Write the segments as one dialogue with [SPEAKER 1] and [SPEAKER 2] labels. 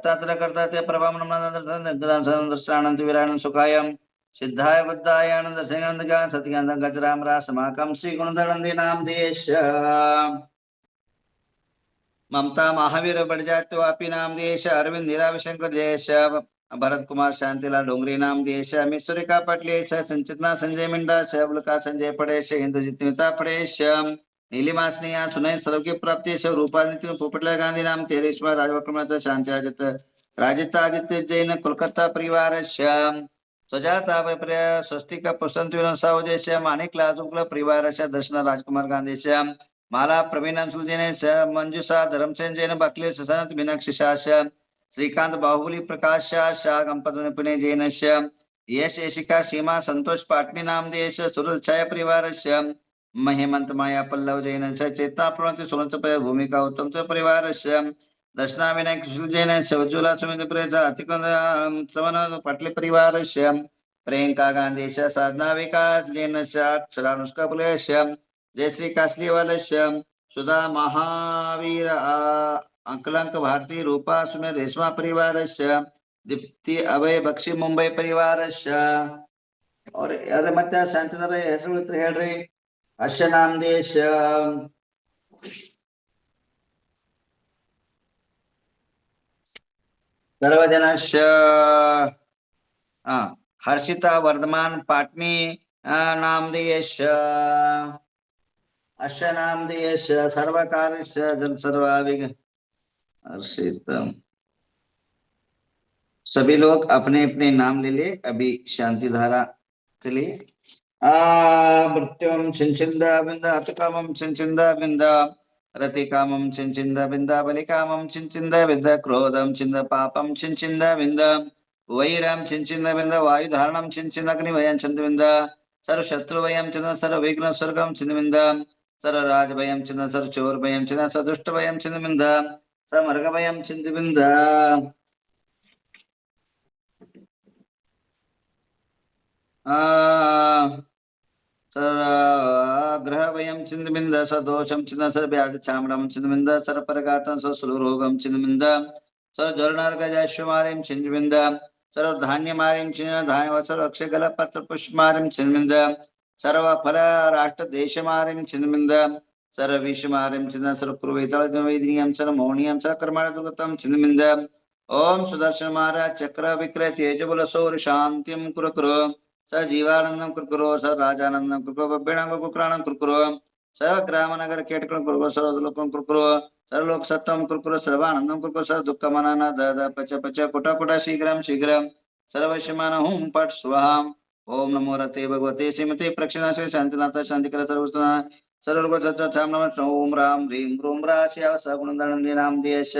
[SPEAKER 1] दत्तात्र कर्ता ते प्रभामनमनदर्शनानंद विराणं सुखायं सिद्धाय बुद्धाय आनंद सिंहनंदगा सत्यनंद गजराम रासमाकं श्री गुणधरनंदी नाम देश ममता महावीर बड़जात्य वापी नाम देश अरविंद निराविशंकर जयेश भरत कुमार शांतिलाल डोंगरी नाम देश मिश्रिका पटलेश संचितना संजय मिंडा शबलका संजय पड़ेश इंद्रजित मिता पड़ेश नीलिमा स्नेहा सुनय सर्वकी प्राप्ति रूपा नितिन पोपटला गांधी नाम तेरेश्वर राजवक्रमाचा शांति आदित्य राजिता आदित्य जैन कोलकाता परिवार श्याम स्वजाता स्वस्तिक पुस्तंत विनसावजेश माणिक लाजुकला परिवार दर्शन राजकुमार गांधी श्याम माला प्रवीण अंशुल मंजुषा धर्मसेन जैन बकले ससनत मीनाक्षी शाह श्रीकांत बाहुबली प्रकाश शाह गंपत पुणे जैन यश यशिका सीमा संतोष पाटनी नाम देश सुरल छाया परिवार हेमंत माया पल्लव जैन चेतना प्रणति सुरंच भूमिका उत्तम परिवार दर्शना विनायक जैन उज्ज्वला सुमित प्रेसा अतिकुंद सवन पाटली परिवार प्रियंका गांधी साधना विकास जैन अनुष्का पुले जयश्री कासलीवाल सुधा महावीर अंकलंक भारती रूपा सुमेर रेशमा परिवार दीप्ति अभय बक्षी मुंबई परिवार और अरे ಮತ್ತೆ ಶಾಂತಿನರ ಹೆಸರು ಇತ್ತು ಹೇಳ್ರಿ ಅಶ್ಯ ನಾಮ ದೇಶ सर्वजनश हर्षिता वर्धमान पाटनी नाम देश अश्य नाम देश सर्वकार्यश जन सर्वाविग हर्षित सभी लोग अपने अपने नाम ले ले अभी शांति धारा के लिए मृत्युम छिंचिंदा बिंदा अतकामम छिंचिंदा बिंदा रतिकामम छिंचिंदा बिंदा बलिकामम छिंचिंदा बिंदा क्रोधम छिंद पापम छिंचिंदा बिंदा वैरम छिंचिंदा बिंदा वायु धारणम छिंचिंद अग्नि वयं छिंद बिंदा सर्व शत्रु वयं छिंद सर्व विघ्न स्वर्गम छिंद बिंदा सर्व राज वयं छिंद सर्व चोर वयं छिंद सर्व दुष्ट वयं छिंद बिंदा सर्व मर्ग वयं छिंद बिंदा ग्रह वयं चिन्नबिंद सदोषम चिन्ह सर व्याधि चामड़म चिन्नबिंद सर परगातम सर सुलरोगम चिन्नबिंद सर ज्वरनार्गजाश्वमारिम चिन्नबिंद सर्व धान्य मारिम चिन्ह धान्य सर्व अक्षय गल पत्र पुष्प मारिम चिन्नबिंद सर्व फल राष्ट्र देश मारिम चिन्नबिंद सर्व विश्व मारिम चिन्ह सर्व पूर्वेतल वैदिनियम सर मौनियम सर कर्मण दुर्गतम चिन्नबिंद ओम सुदर्शन महाराज चक्र विक्रय तेजबल सौर शांतिम कुरकुरो स जीवानंदम कुरकुरो स राजानंदम कुरकुरो बब्बेणं कुरकुराणं कुरकुरो सर्व ग्राम नगर केटकं कुरकुरो सर्वलोकं कुरकुरो सर्वलोक सत्यं कुरकुरो सर्वानंदम कुरकुरो सर्व दुःखमनन दद पच पच कुटा कुटा शीघ्रं शीघ्रं सर्वशमान हुं पट स्वाहा ओम नमो रते भगवते श्रीमते प्रक्षिणाशे शांतिनाथ शांतिकर सर्वस्तना सर्वलोक सच्चाम नमः ओम राम ह्रीं रूम राश्या सगुणदनंदी नाम देश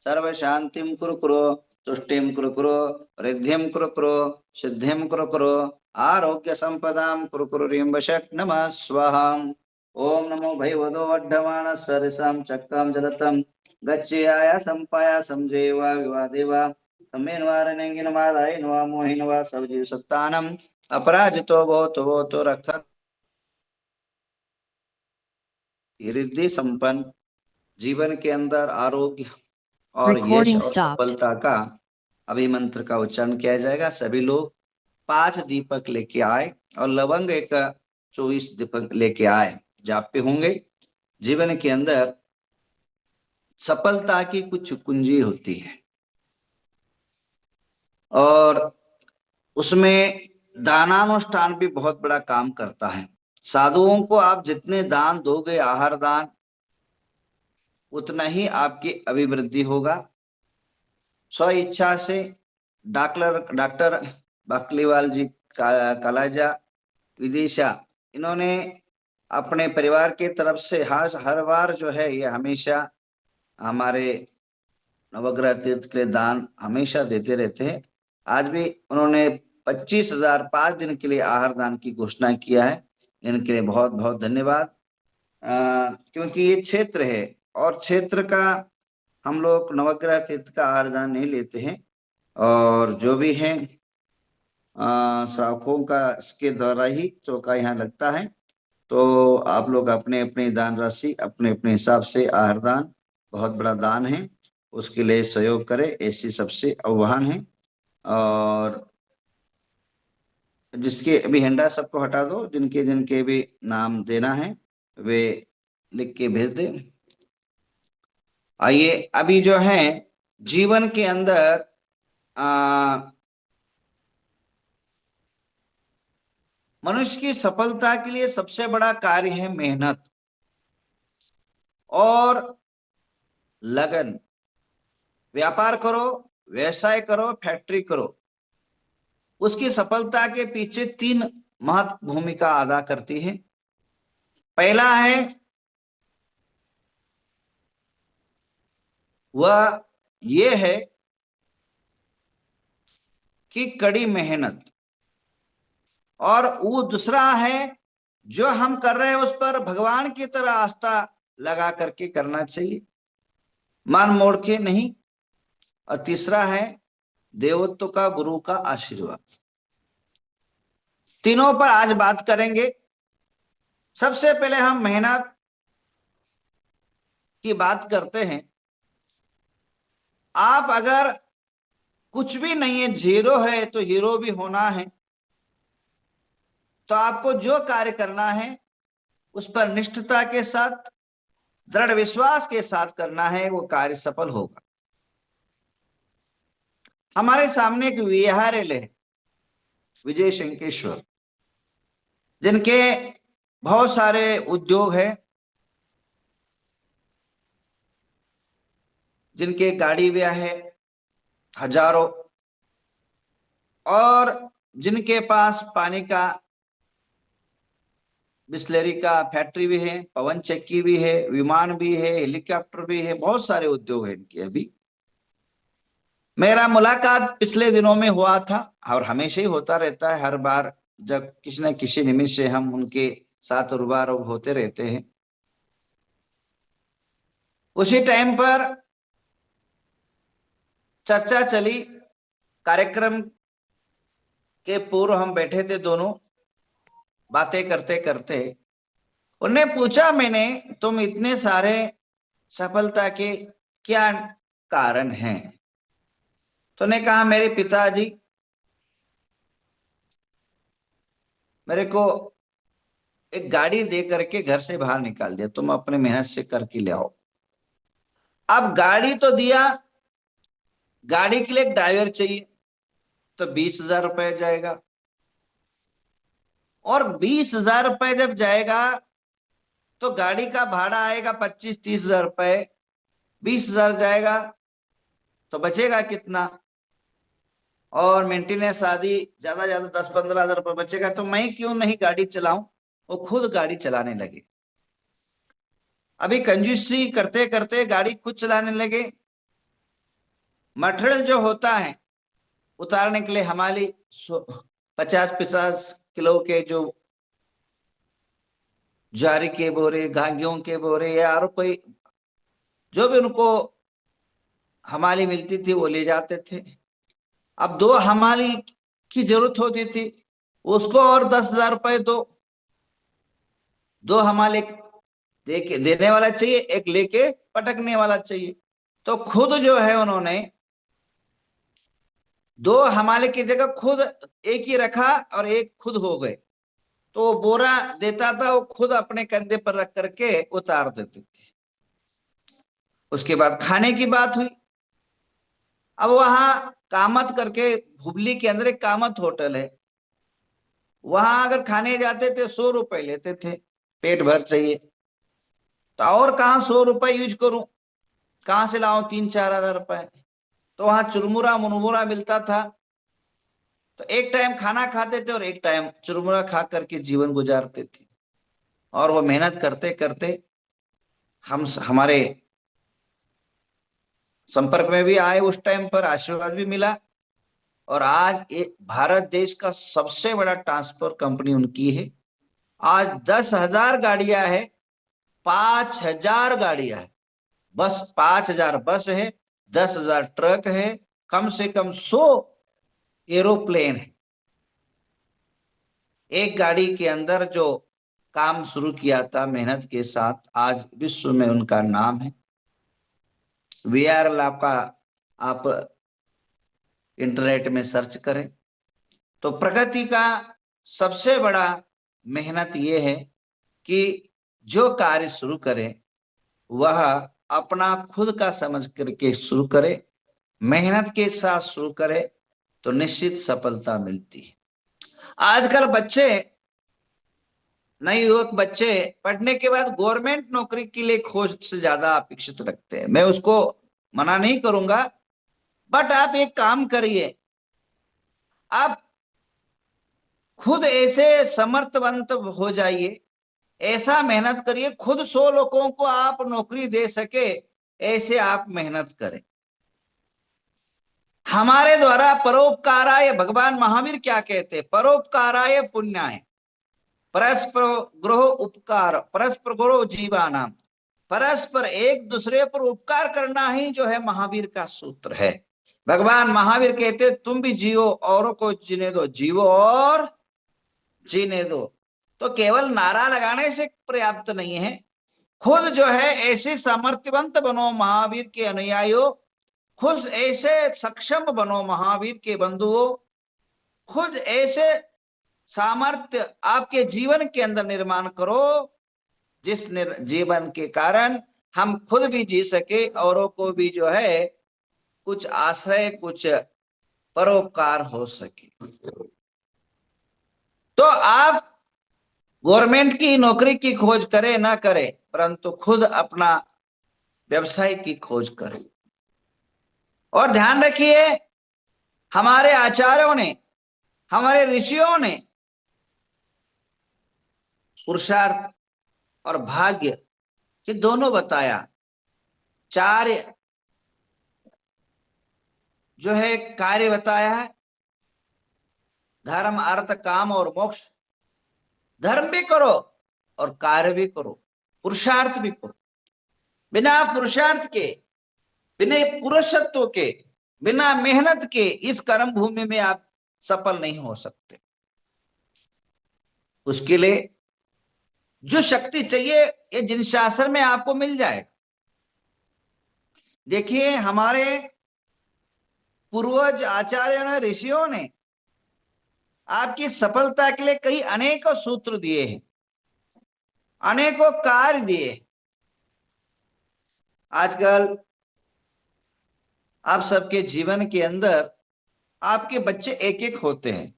[SPEAKER 1] सर्व शांतिं कुरकुरो तुष्टिं कुरकुरो रिद्धिं कुरकुरो सिद्धिं कुरकुरो आरोग्य संपदां कुरकुरो ह्रीं नमः स्वाहा ओम नमो भैवदो वड्ढमाण सरसां चक्रं जलतं गच्छेयाय संपाया समजेवा विवादेवा समेनवारणेंगिन मारायण वा मोहिन वा सवजीव सत्तानम अपराजितो भवतो रक्षा रिद्धि संपन्न जीवन के अंदर आरोग्य और यश और सफलता का अभिमंत्र का उच्चारण किया जाएगा। सभी लोग 5 दीपक लेके आए और लवंग एक 24 दीपक लेके आए। जाप पे होंगे। जीवन के अंदर सफलता की कुछ कुंजी होती है और उसमें दानानुष्ठान भी बहुत बड़ा काम करता है। साधुओं को आप जितने दान दोगे, आहार दान, उतना ही आपकी अभिवृद्धि होगा। स्व इच्छा से डॉक्टर बकलीवाल जी कलाजा विदिशा, इन्होंने अपने परिवार के तरफ से हर बार जो है ये हमेशा हमारे नवग्रह तीर्थ के दान हमेशा देते रहते हैं। आज भी उन्होंने 25,000 5 दिन के लिए आहार दान की घोषणा किया है। इनके लिए बहुत बहुत धन्यवाद। क्योंकि ये क्षेत्र है और क्षेत्र का हम लोग नवग्रह तीर्थ का आहार दान नहीं लेते हैं और जो भी है श्रावकों का इसके द्वारा ही चौका यहाँ लगता है। तो आप लोग अपने अपने दान राशि अपने अपने हिसाब से आहार दान बहुत बड़ा दान है उसके लिए सहयोग करे, ऐसी सबसे आह्वान है। और जिसके अभी हैंडा सबको हटा दो, जिनके जिनके भी नाम देना है वे लिख के भेज दे। आइए अभी जो है जीवन के अंदर मनुष्य की सफलता के लिए सबसे बड़ा कार्य है मेहनत और लगन। व्यापार करो, व्यवसाय करो, फैक्ट्री करो, उसकी सफलता के पीछे तीन महत्व भूमिका अदा करती है। पहला है वह ये है कि कड़ी मेहनत, और वो दूसरा है जो हम कर रहे हैं उस पर भगवान की तरह आस्था लगा करके करना चाहिए, मान मोड़ के नहीं। और तीसरा है देवत्व का, गुरु का आशीर्वाद। तीनों पर आज बात करेंगे। सबसे पहले हम मेहनत की बात करते हैं। आप अगर कुछ भी नहीं है, जीरो है, तो हीरो भी होना है। तो आपको जो कार्य करना है उस पर निष्ठता के साथ, दृढ़ विश्वास के साथ करना है, वो कार्य सफल होगा। हमारे सामने एक विहारेले है, विजय शंकेश्वर, जिनके बहुत सारे उद्योग है, जिनके गाड़ी भी है हजारों, और जिनके पास पानी का, बिस्लेरी का फैक्ट्री भी है, पवन चक्की भी है, विमान भी है, हेलीकॉप्टर भी है, बहुत सारे उद्योग है इनके। अभी मेरा मुलाकात पिछले दिनों में हुआ था, और हमेशा ही होता रहता है, हर बार जब किसी न किसी निमित्त से हम उनके साथ रूबरू होते रहते हैं। उसी टाइम पर चर्चा चली, कार्यक्रम के पूर्व हम बैठे थे दोनों, बातें करते करते उन्हें पूछा मैंने, तुम इतने सारे सफलता के क्या कारण हैं? तो ने कहा, मेरे पिताजी मेरे को एक गाड़ी दे करके घर से बाहर निकाल दिया, तुम अपने मेहनत से करके ले आओ। अब गाड़ी तो दिया, गाड़ी के लिए एक ड्राइवर चाहिए, तो 20,000 रुपए जाएगा। और 20,000 रुपए जब जाएगा तो गाड़ी का भाड़ा आएगा 25-30,000 रुपए। 20,000 जाएगा तो बचेगा कितना? और मेंटेनेंस आदि ज्यादा 10-15,000 रुपए बचेगा। तो मैं क्यों नहीं गाड़ी चलाऊं? वो खुद गाड़ी चलाने लगे। अभी कंजूसी करते करते गाड़ी खुद चलाने लगे। मटेरियल जो होता है उतारने के लिए हमारी 50-50 किलो के जो ज्वारी के बोरे, गेहूं के बोरे, या और कोई जो भी उनको हमाली मिलती थी वो ले जाते थे। अब 2 हमाली की जरूरत होती थी, उसको और 10,000 रुपए दो। 2 हमाले दे के देने वाला चाहिए, एक लेके पटकने वाला चाहिए। तो खुद जो है उन्होंने 2 हमाले की जगह खुद एक ही रखा और एक खुद हो गए। तो वो बोरा देता था, वो खुद अपने कंधे पर रख करके उतार देते थे। उसके बाद खाने की बात हुई। अब वहां कामत करके, हुबली के अंदर एक कामत होटल है, वहां अगर खाने जाते थे 100 रुपए लेते थे, पेट भर चाहिए। तो और कहाँ 100 रुपए यूज करूं, कहां से लाऊं 3-4 हजार रुपए? तो वहां चुरमुरा मुरमुरा मिलता था, तो एक टाइम खाना खाते थे और एक टाइम चुरमुरा खा करके जीवन गुजारते थे। और वो मेहनत करते करते हम हमारे संपर्क में भी आए, उस टाइम पर आशीर्वाद भी मिला। और आज ये भारत देश का सबसे बड़ा ट्रांसपोर्ट कंपनी उनकी है। आज 10,000 गाड़ियां है, 5,000 गाड़ियां है, बस 5,000 बस है, 10,000 ट्रक है, कम से कम 100 एरोप्लेन है। एक गाड़ी के अंदर जो काम शुरू किया था मेहनत के साथ, आज विश्व में उनका नाम है। वीआर लैब का आप इंटरनेट में सर्च करें तो प्रगति का सबसे बड़ा मेहनत ये है कि जो कार्य शुरू करे वह अपना खुद का समझ करके शुरू करे, मेहनत के साथ शुरू करे तो निश्चित सफलता मिलती है। आजकल बच्चे, नए युवक बच्चे पढ़ने के बाद गवर्नमेंट नौकरी के लिए खोज से ज्यादा अपेक्षित रखते हैं। मैं उसको मना नहीं करूंगा, बट आप एक काम करिए, आप खुद ऐसे समर्थवंत हो जाइए, ऐसा मेहनत करिए, खुद 100 लोगों को आप नौकरी दे सके ऐसे आप मेहनत करें। हमारे द्वारा परोपकाराय, भगवान महावीर क्या कहते हैं, परोपकाराय पुण्याय परस्पर ग्रह उपकार परस्पर ग्रह जीवानाम, परस्पर एक दूसरे पर उपकार करना ही जो है महावीर का सूत्र है। भगवान महावीर कहते तुम भी जियो औरों को जीने दो, जीवो और जीने दो। तो केवल नारा लगाने से पर्याप्त नहीं है, खुद जो है ऐसे सामर्थ्यवंत बनो महावीर के अनुयायियों, खुद ऐसे सक्षम बनो महावीर के बंधुओं, खुद ऐसे सामर्थ्य आपके जीवन के अंदर निर्माण करो जिस जीवन के कारण हम खुद भी जी सके, औरों को भी जो है कुछ आश्रय, कुछ परोपकार हो सके। तो आप गवर्नमेंट की नौकरी की खोज करें ना करें, परंतु खुद अपना व्यवसाय की खोज करें। और ध्यान रखिए, हमारे आचार्यों ने, हमारे ऋषियों ने पुरुषार्थ और भाग्य ये दोनों बताया। 4 जो है कार्य बताया है, धर्म अर्थ काम और मोक्ष। धर्म भी करो और कार्य भी करो, पुरुषार्थ भी करो। बिना पुरुषार्थ के, बिना पुरुषत्व के, बिना मेहनत के इस कर्म भूमि में आप सफल नहीं हो सकते। उसके लिए जो शक्ति चाहिए ये जिन शासन में आपको मिल जाएगा। देखिए, हमारे पूर्वज आचार्यों ने, ऋषियों ने आपकी सफलता के लिए कई अनेकों सूत्र दिए हैं, अनेकों कार्य दिए। आजकल आप सबके जीवन के अंदर आपके बच्चे एक एक होते हैं,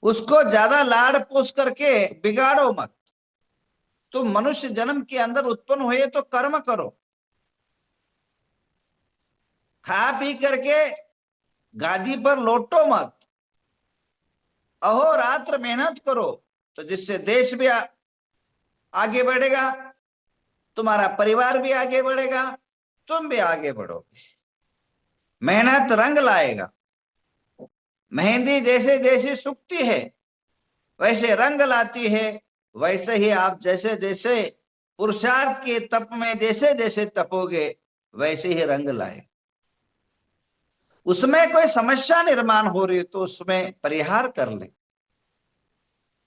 [SPEAKER 1] उसको ज्यादा लाड़ पोस करके बिगाड़ो मत। तो मनुष्य जन्म के अंदर उत्पन्न हुए तो कर्म करो, खा पी करके गादी पर लौटो मत, अहोरात्र मेहनत करो, तो जिससे देश भी आगे बढ़ेगा, तुम्हारा परिवार भी आगे बढ़ेगा, तुम भी आगे बढ़ोगे। मेहनत रंग लाएगा। मेहंदी जैसे जैसे सूखती है वैसे रंग लाती है, वैसे ही आप जैसे जैसे पुरुषार्थ के तप में जैसे जैसे तपोगे वैसे ही रंग लाए। उसमें कोई समस्या निर्माण हो रही है तो उसमें परिहार कर ले।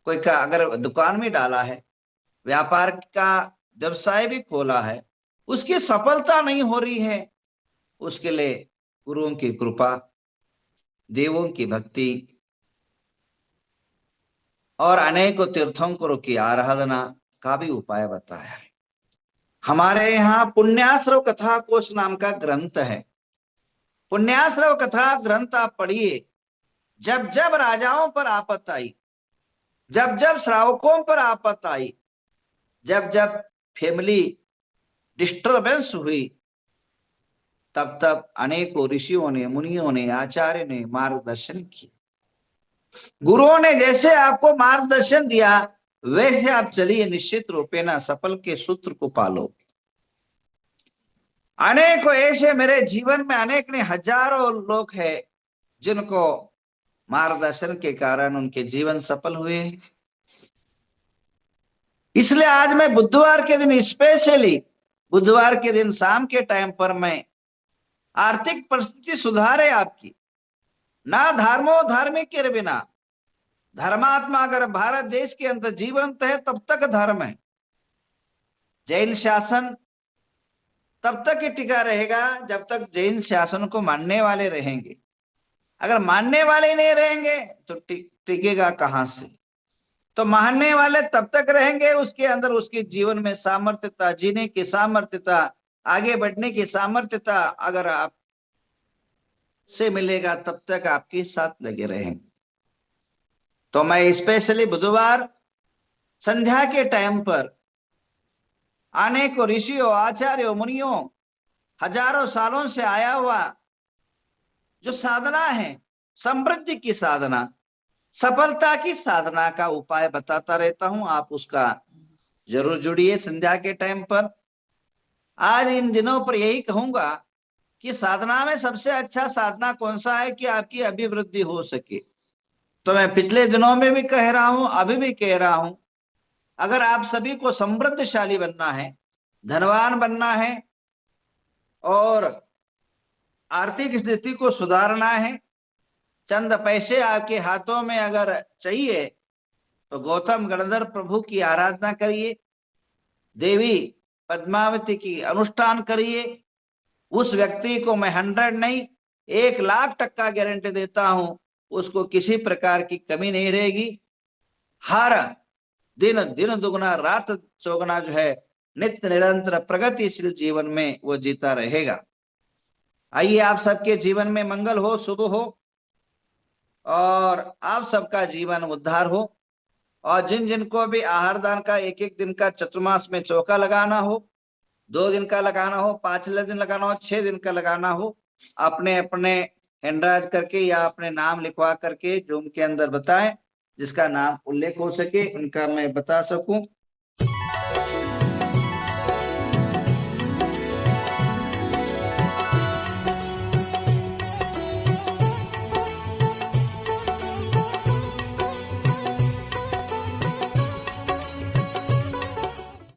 [SPEAKER 1] कोई का अगर दुकान में डाला है, व्यापार का व्यवसाय भी खोला है, उसकी सफलता नहीं हो रही है, उसके लिए गुरुओं की कृपा, देवों की भक्ति और अनेकों तीर्थंकरों की आराधना का भी उपाय बताया है। हमारे यहाँ पुण्याश्रव कथा कोश नाम का ग्रंथ है। पुण्याश्रव कथा ग्रंथ आप पढ़िए। जब जब राजाओं पर आपत्ति आई, जब जब श्रावकों पर आपत्ति आई, जब जब फैमिली डिस्टर्बेंस हुई, तब तब अनेकों ऋषियों ने, मुनियों ने, आचार्य ने मार्गदर्शन किया। गुरुओं ने जैसे आपको मार्गदर्शन दिया वैसे आप चलिए, निश्चित रूपेण सफल के सूत्र को पालो। अनेकों ऐसे मेरे जीवन में अनेक ने, हजारों लोग हैं जिनको मार्गदर्शन के कारण उनके जीवन सफल हुए। इसलिए आज मैं बुधवार के दिन, स्पेशली बुधवार के दिन शाम के टाइम पर, मैं आर्थिक परिस्थिति सुधारे आपकी, ना धर्मो धार्मिक के बिना, धर्मात्मा अगर भारत देश के अंदर जीवंत है तब तक धर्म है। जैन शासन तब तक ये टिका रहेगा जब तक जैन शासन को मानने वाले रहेंगे। अगर मानने वाले नहीं रहेंगे तो टिकेगा कहां से? तो मानने वाले तब तक रहेंगे, उसके अंदर उसके जीवन में सामर्थ्यता, जीने की सामर्थ्यता, आगे बढ़ने की सामर्थ्यता अगर आप से मिलेगा तब तक आपके साथ लगे रहेंगे। तो मैं स्पेशली बुधवार संध्या के टाइम पर अनेकों ऋषियों, आचार्यों, मुनियों, हजारों सालों से आया हुआ जो साधना है, समृद्धि की साधना, सफलता की साधना का उपाय बताता रहता हूं। आप उसका जरूर जुड़िए संध्या के टाइम पर। आज इन दिनों पर यही कहूंगा कि साधना में सबसे अच्छा साधना कौन सा है कि आपकी अभिवृद्धि हो सके। तो मैं पिछले दिनों में भी कह रहा हूं, अभी भी कह रहा हूं, अगर आप सभी को समृद्धशाली बनना है, धनवान बनना है और आर्थिक स्थिति को सुधारना है, चंद पैसे आपके हाथों में अगर चाहिए तो गौतम गणधर प्रभु की आराधना करिए, देवी पद्मावती की अनुष्ठान करिए। उस व्यक्ति को मैं 100 नहीं 1,00,000% गारंटी देता हूं, उसको किसी प्रकार की कमी नहीं रहेगी। हर दिन दिन दुगना रात चौगुना जो है नित्य निरंतर प्रगतिशील जीवन में वो जीता रहेगा। आइए आप सबके जीवन में मंगल हो, शुभ हो और आप सबका जीवन उद्धार हो। और जिन जिनको भी आहार दान का एक एक दिन का चतुर्मास में चौका लगाना हो, 2 दिन का लगाना हो, 5 दिन लगाना हो, 6 दिन का लगाना हो, अपने अपने हैंडराइज करके या अपने नाम लिखवा करके जूम के अंदर बताएं, जिसका नाम उल्लेख हो सके उनका मैं बता सकूं।